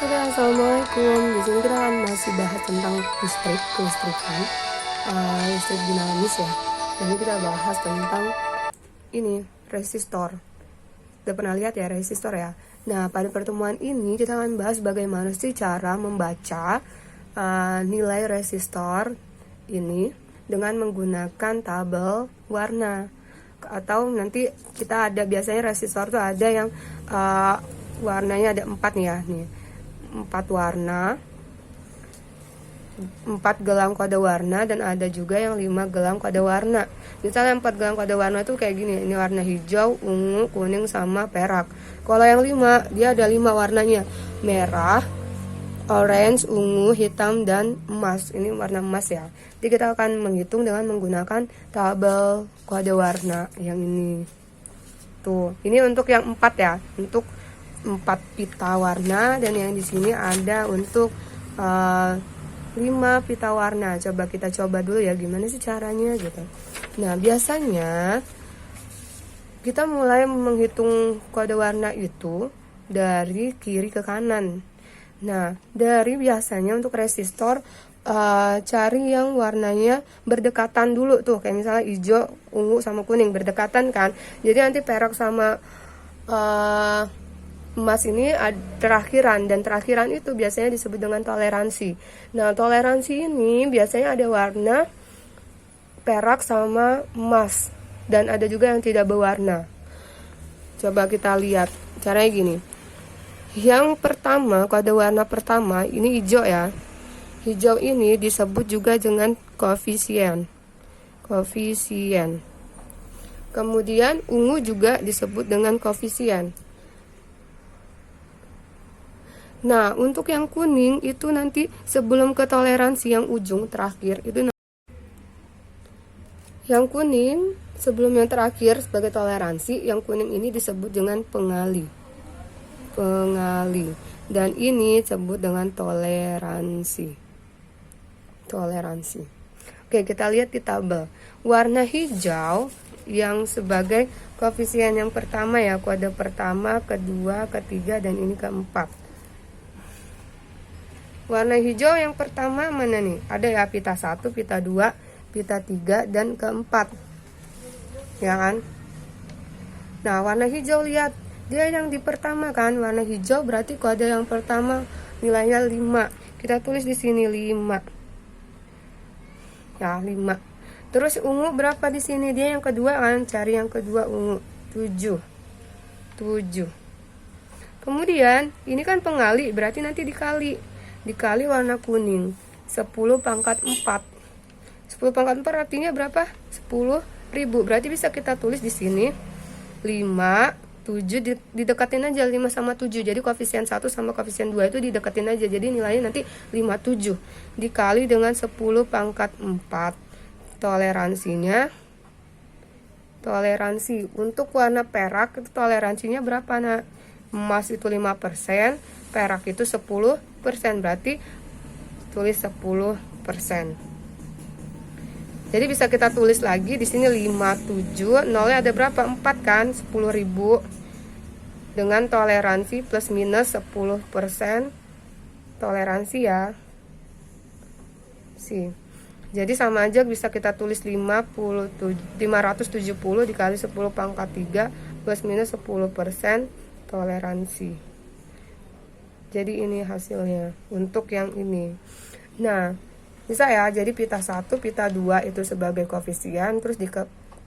Oke, assalamualaikum. Di sini kita akan masih bahas tentang kelistrikan, listrik dinamis ya. Jadi kita bahas tentang ini resistor. Udah pernah lihat ya resistor ya. Nah, pada pertemuan ini kita akan bahas bagaimana sih cara membaca nilai resistor ini dengan menggunakan tabel warna. Atau nanti kita ada biasanya resistor tuh ada yang warnanya ada 4 nih ya, nih 4 warna, 4 gelang kode warna, dan ada juga yang 5 gelang kode warna. Misalnya 4 gelang kode warna itu kayak gini, ini warna hijau, ungu, kuning, sama perak. Kalau yang 5, dia ada 5 warnanya, merah, orange, ungu, hitam, dan emas. Ini warna emas ya. Jadi kita akan menghitung dengan menggunakan tabel kode warna yang ini. Tuh, ini untuk yang 4 ya, untuk 4 pita warna, dan yang di sini ada untuk 5 pita warna. Coba kita coba dulu ya gimana sih caranya gitu. Nah, biasanya kita mulai menghitung kode warna itu dari kiri ke kanan. Nah, dari biasanya untuk resistor cari yang warnanya berdekatan dulu tuh, kayak misalnya hijau, ungu, sama kuning berdekatan kan. Jadi nanti perak sama emas ini terakhiran, dan terakhiran itu biasanya disebut dengan toleransi. Nah, toleransi ini biasanya ada warna perak sama emas, dan ada juga yang tidak berwarna. Coba kita lihat caranya gini. Yang pertama, kode warna pertama ini hijau ya. Hijau ini disebut juga dengan koefisien. Kemudian ungu juga disebut dengan koefisien. Nah, untuk yang kuning itu nanti sebelum ke toleransi yang ujung terakhir itu, yang kuning sebelum yang terakhir sebagai toleransi, yang kuning ini disebut dengan pengali. Dan ini disebut dengan toleransi. Oke, kita lihat di tabel. Warna hijau yang sebagai koefisien yang pertama ya, kode pertama, kedua, ketiga, dan ini keempat. Warna hijau yang pertama mana nih? Ada ya pita 1, pita 2, pita 3, dan keempat. Ya kan? Nah, warna hijau lihat, dia yang di pertama kan, warna hijau berarti kode yang pertama nilainya 5. Kita tulis di sini 5. Ya, 5. Terus ungu berapa di sini? Dia yang kedua kan, cari yang kedua ungu, 7. Kemudian ini kan pengali, berarti nanti dikali warna kuning, 10 pangkat 4. 10 pangkat 4 artinya berapa? 10.000. Berarti bisa kita tulis di sini 5, 7, didekatin aja 5 sama 7. Jadi koefisien 1 sama koefisien 2 itu didekatin aja. Jadi nilainya nanti 57 dikali dengan 10 pangkat 4. Toleransi untuk warna perak itu toleransinya berapa nak? Emas itu 5%, perak itu 10%, berarti tulis 10%. Jadi bisa kita tulis lagi di sini 57, nolnya ada berapa? 4 kan? 10.000 dengan toleransi plus minus 10% toleransi ya. Jadi sama aja, bisa kita tulis 570 dikali 10 pangkat 3 plus minus 10% toleransi. Jadi ini hasilnya untuk yang ini. Nah, bisa ya, jadi pita 1, pita 2 itu sebagai koefisien, terus di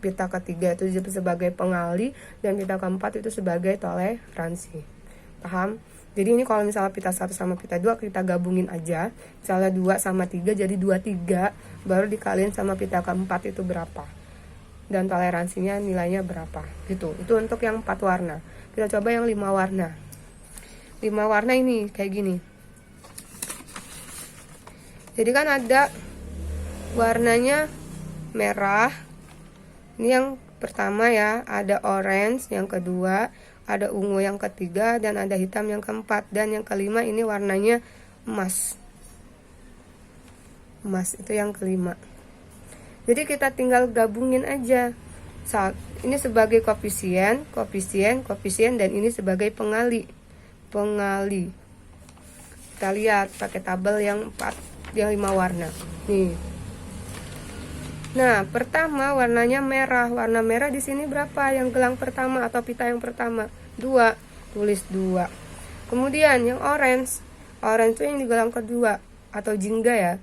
pita ketiga itu sebagai pengali, dan pita keempat itu sebagai toleransi. Paham? Jadi ini kalau misalnya pita 1 sama pita 2 kita gabungin aja. Misalnya 2 sama 3 jadi 23, baru dikaliin sama pita keempat itu berapa. Dan toleransinya nilainya berapa. Gitu. Itu untuk yang 4 warna. Kita coba yang 5 warna. 5 warna ini kayak gini. Jadi kan ada warnanya merah, ini yang pertama ya, ada orange yang kedua, ada ungu yang ketiga, dan ada hitam yang keempat, dan yang kelima ini warnanya emas itu yang kelima. Jadi kita tinggal gabungin aja. Ini sebagai koefisien, dan ini sebagai pengali. Kita lihat pakai tabel yang 5 warna. Nih. Nah, pertama warnanya merah. Warna merah di sini berapa? Yang gelang pertama atau pita yang pertama? 2. Tulis 2. Kemudian yang orange. Orange itu yang di gelang kedua atau jingga ya.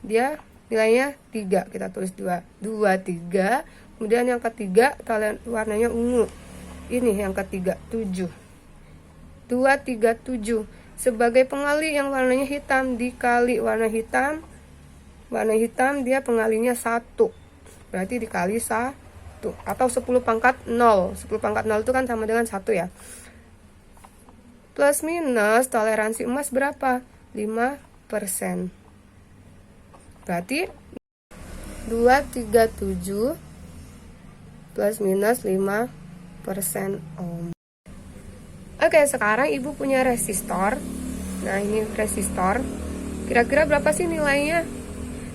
Dia nilainya 3. Kita tulis 2. 2, 3. Kemudian yang ketiga warnanya ungu. Ini yang ketiga, 7. 2, 3, 7. Sebagai pengali yang warnanya hitam dikali warna hitam. Warna hitam dia pengalinya 1. Berarti dikali 1 atau 10 pangkat 0. 10 pangkat 0 itu kan sama dengan 1 ya. Plus minus toleransi emas berapa? 5%. Berarti 237 plus minus 5% ohm. Oke, sekarang ibu punya resistor. Nah, ini resistor. Kira-kira berapa sih nilainya?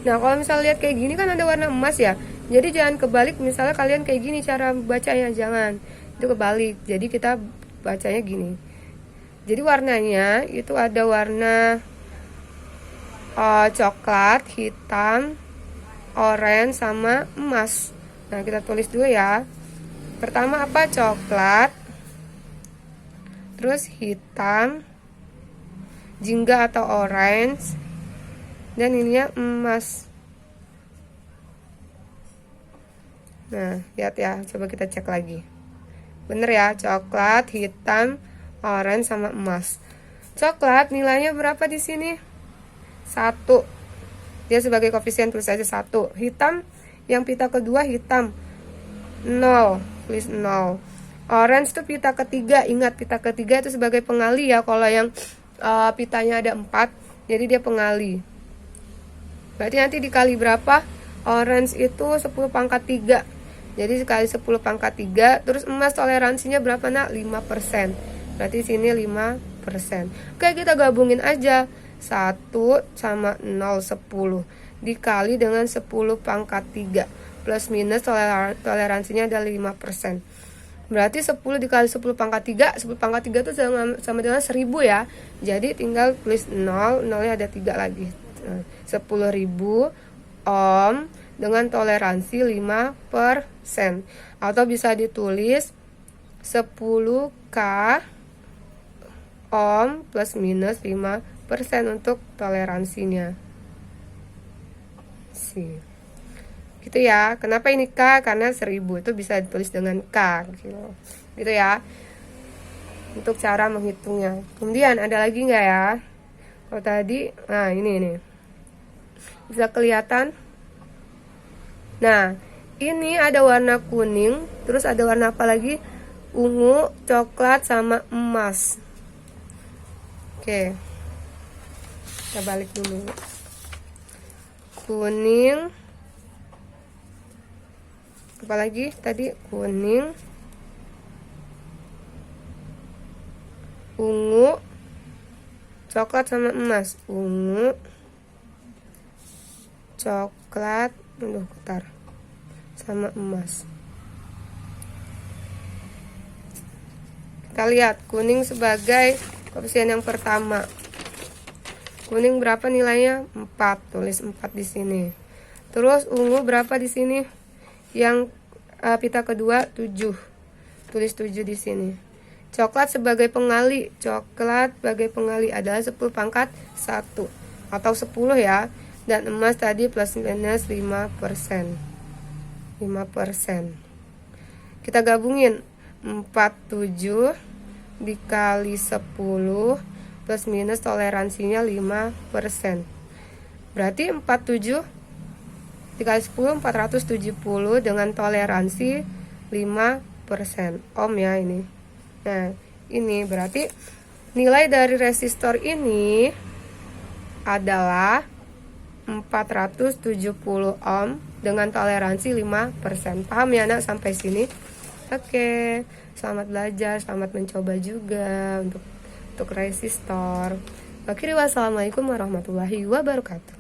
Nah, kalau misalnya lihat kayak gini kan ada warna emas ya. Jadi jangan kebalik, misalnya kalian kayak gini cara bacanya, jangan. Itu kebalik. Jadi kita bacanya gini. Jadi warnanya itu ada warna coklat, hitam, orange sama emas. Nah, kita tulis dulu ya. Pertama apa? Coklat. Terus hitam, jingga atau orange, dan ininya emas. Nah, lihat ya, coba kita cek lagi. Bener ya, coklat, hitam, orange sama emas. Coklat nilainya berapa di sini? 1. Dia sebagai koefisien tulis aja 1. Hitam yang pita kedua hitam 0, tulis 0. Orange itu pita ketiga, ingat pita ketiga itu sebagai pengali ya. Kalau yang pitanya ada 4, jadi dia pengali. Berarti nanti dikali berapa? Orange itu 10 pangkat 3. Jadi sekali 10 pangkat 3. Terus emas toleransinya berapa nak? 5%. Berarti sini 5%. Oke, kita gabungin aja. 1 sama 0, 10. Dikali dengan 10 pangkat 3. Plus minus toleransinya ada 5%. Berarti 10 dikali 10 pangkat 3. 10 pangkat 3 itu sama dengan 1000 ya. Jadi tinggal tulis 0. 0-nya ada 3 lagi. 10.000 ohm dengan toleransi 5%. Atau bisa ditulis 10K ohm plus minus 5% untuk toleransinya. Gitu ya. Kenapa ini K? Karena 1000 itu bisa ditulis dengan K gitu ya. Untuk cara menghitungnya. Kemudian ada lagi nggak ya? Kalau tadi, nah ini bisa kelihatan. Nah, ini ada warna kuning, terus ada warna apa lagi? Ungu, coklat sama emas. Oke. Kita balik dulu. Kuning, apalagi tadi kuning, ungu, coklat sama emas. Ungu, coklat, sama emas. Kita lihat kuning sebagai koefisien yang pertama. Kuning berapa nilainya? 4. Tulis 4 di sini. Terus ungu berapa di sini? Yang pita kedua 7. Tulis 7 di sini. Coklat sebagai pengali. Coklat sebagai pengali adalah 10 pangkat 1 atau 10 ya. Dan emas tadi plus minus 5%. 5%. Kita gabungin 47 dikali 10 plus minus toleransinya 5%. Berarti 47 dikali 10 470 dengan toleransi 5% ohm ya ini. Nah, ini berarti nilai dari resistor ini adalah 470 ohm dengan toleransi 5%. Paham ya anak sampai sini? Oke, selamat belajar, selamat mencoba juga untuk resistor. Akhirnya wassalamualaikum warahmatullahi wabarakatuh.